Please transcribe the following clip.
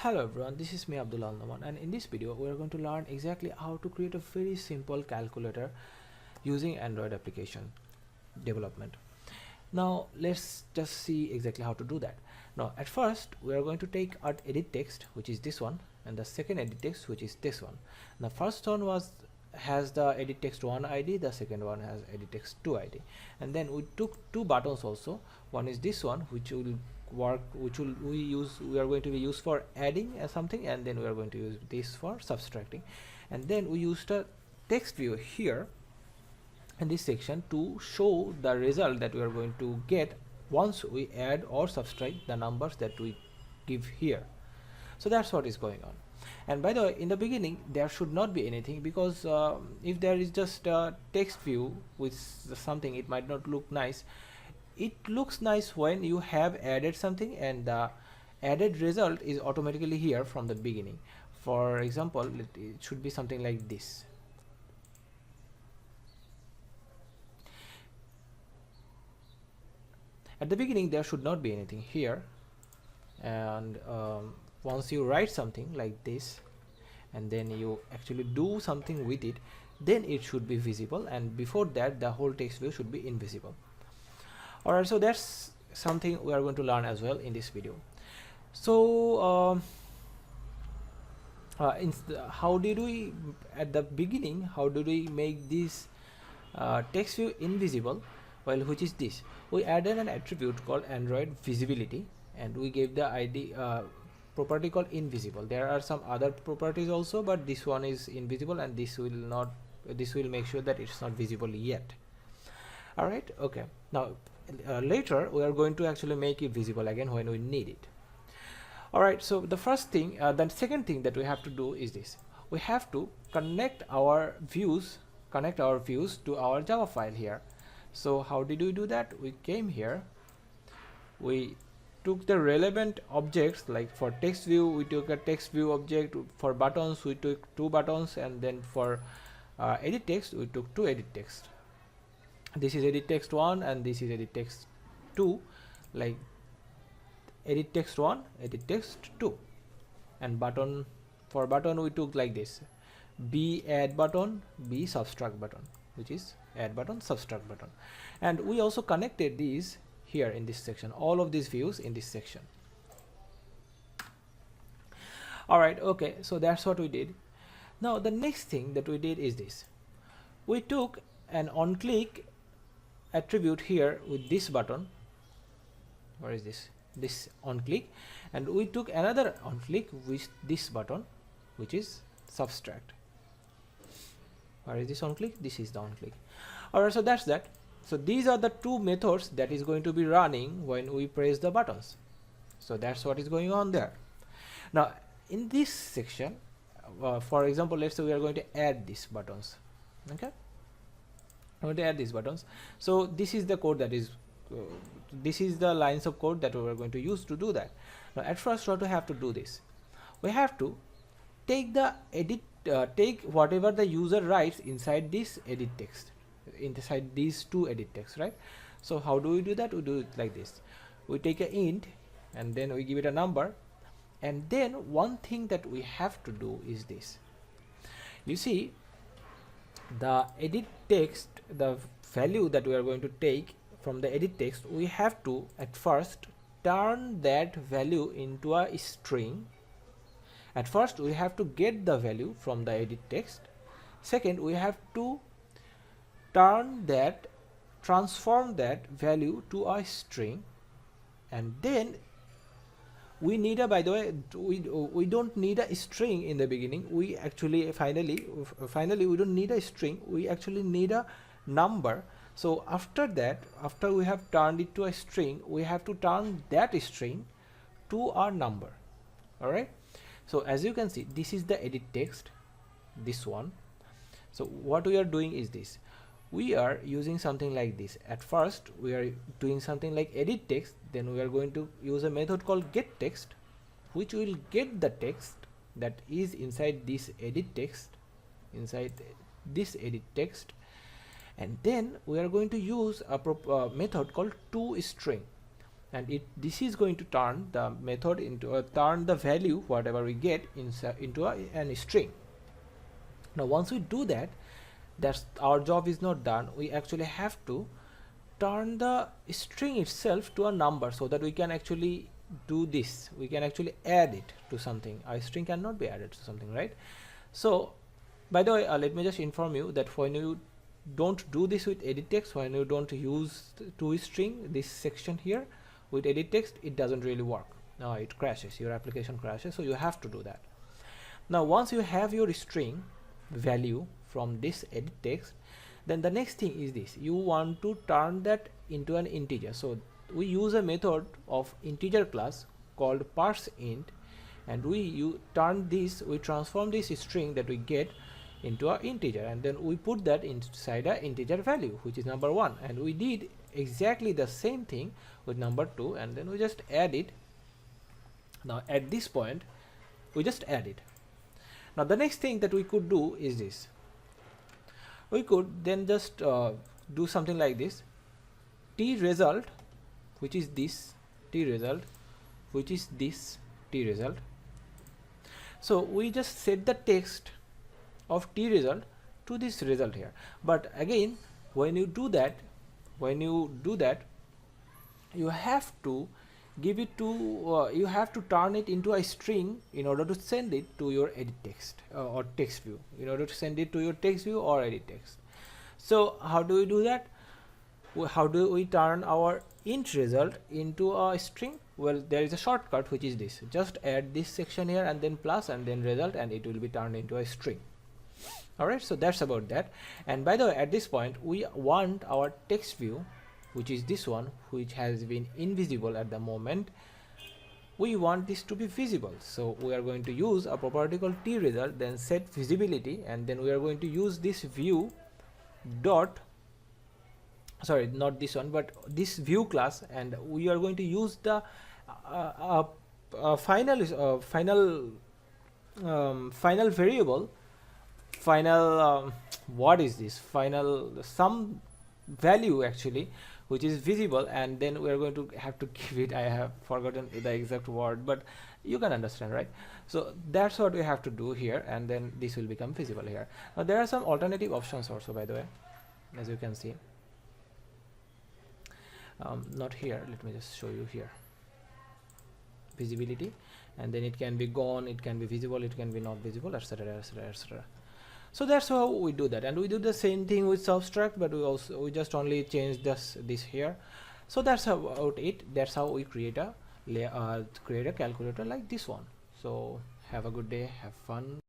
Hello everyone, this is me Abdul Naman, and in this video we are going to learn exactly how to create a very simple calculator using Android application development. Now let's just see exactly how to do that. Now at first we are going to take our edit text, which is this one, and the second edit text, which is this one. The first one has the edit text 1 ID, the second one has edit text 2 ID, and then we took two buttons also. One is this one, which will work, we are going to be used for adding something, and then we are going to use this for subtracting. And then we used a text view here in this section to show the result that we are going to get once we add or subtract the numbers that we give here. So that's what is going on. And by the way, in the beginning there should not be anything, because if there is just a text view with something, it might not look nice. It looks nice when you have added something and the added result is automatically here from the beginning. For example, it should be something like this. At the beginning there should not be anything here, and once you write something like this and then you actually do something with it, then it should be visible, and before that the whole text view should be invisible. Alright, so that's something we are going to learn as well in this video. So how did we, at the beginning, how did we make this text view invisible? Well, which is this: we added an attribute called Android visibility, and we gave the ID property called invisible. There are some other properties also, but this one is invisible, and this will make sure that it's not visible yet. All right, okay. Now later we are going to actually make it visible again when we need it. All right, so the first thing, the second thing that we have to do is this: we have to connect our views to our Java file here. So how did we do that? We came here, we took the relevant objects. Like for text view, we took a text view object. For buttons, we took two buttons, and then for edit text, we took two edit text. This is edit text 1 and this is edit text 2, like edit text 1, edit text 2. And button, for button we took like this: B add button, B subtract button, which is add button, subtract button. And we also connected these here in this section, all of these views in this section. Alright, okay, so that's what we did. Now the next thing that we did is this: we took an on click attribute here with this button. Where is this on click? And we took another on click with this button, which is subtract. Where is this on click? This is the on click. Alright, so that's that. So these are the two methods that is going to be running when we press the buttons. So that's what is going on there. Now in this section, for example, let's say we are going to add these buttons. Okay, I'm going to add these buttons. So this is the code that is this is the lines of code that we are going to use to do that. Now at first what we have to do this: we have to take the take whatever the user writes inside this edit text, inside these two edit texts, right? So how do we do that? We do it like this: we take a int and then we give it a number, and then one thing that we have to do is this. You see, the edit text, the value that we are going to take from the edit text, we have to at first turn that value into a string. At first we have to get the value from the edit text. Second, we have to transform that value to a string, and then we need a, by the way, we don't need a string in the beginning. We actually finally we don't need a string, we actually need a number. So after that, after we have turned it to a string, we have to turn that string to our number. All right, so as you can see, this is the edit text, this one. So what we are doing is this: we are using something like this. At first we are doing something like edit text, then we are going to use a method called get text, which will get the text that is inside this edit text, and then we are going to use a method called toString. and this is going to turn the method into turn the value whatever we get into an string. Now once we do that, that's our job is not done. We actually have to turn the string itself to a number so that we can actually do this. We can actually add it to something. A string cannot be added to something, right? So by the way, let me just inform you that when you don't do this with edit text, when you don't use toString, this section here with edit text, it doesn't really work. Now it crashes, your application crashes, so you have to do that. Now once you have your string value from this edit text, then the next thing is this: you want to turn that into an integer. So we use a method of integer class called parseInt, and we transform this string that we get into an integer, and then we put that inside a integer value, which is number 1, and we did exactly the same thing with number 2, and then we just add it. Now at this point we just add it. Now the next thing that we could do is this: we could then just do something like this: tResult, which is this, tResult, which is this, tResult. So we just set the text of tResult to this result here. But again, when you do that, you have to give it to you have to turn it into a string in order to send it to your edit text or text view, in order to send it to your text view or edit text. So how do we do that? How do we turn our int result into a string? Well, there is a shortcut, which is this: just add this section here and then plus and then result, and it will be turned into a string. Alright, so that's about that. And by the way, at this point we want our text view, which is this one, which has been invisible at the moment, we want this to be visible. So we are going to use a property called tResult, then set visibility, and then we are going to use this view dot, sorry, not this one, but this view class, and we are going to use the final variable, what is this, some value actually, which is visible, and then we are going to have to give it, I have forgotten the exact word, but you can understand, right? So that's what we have to do here, and then this will become visible here. Now there are some alternative options also, by the way, as you can see. Not here, let me just show you here. Visibility, and then it can be gone, it can be visible, it can be not visible, etc, etc, etc. So that's how we do that, and we do the same thing with subtract, but we just only change this here. So that's about it. That's how we create a calculator like this one. So have a good day, have fun.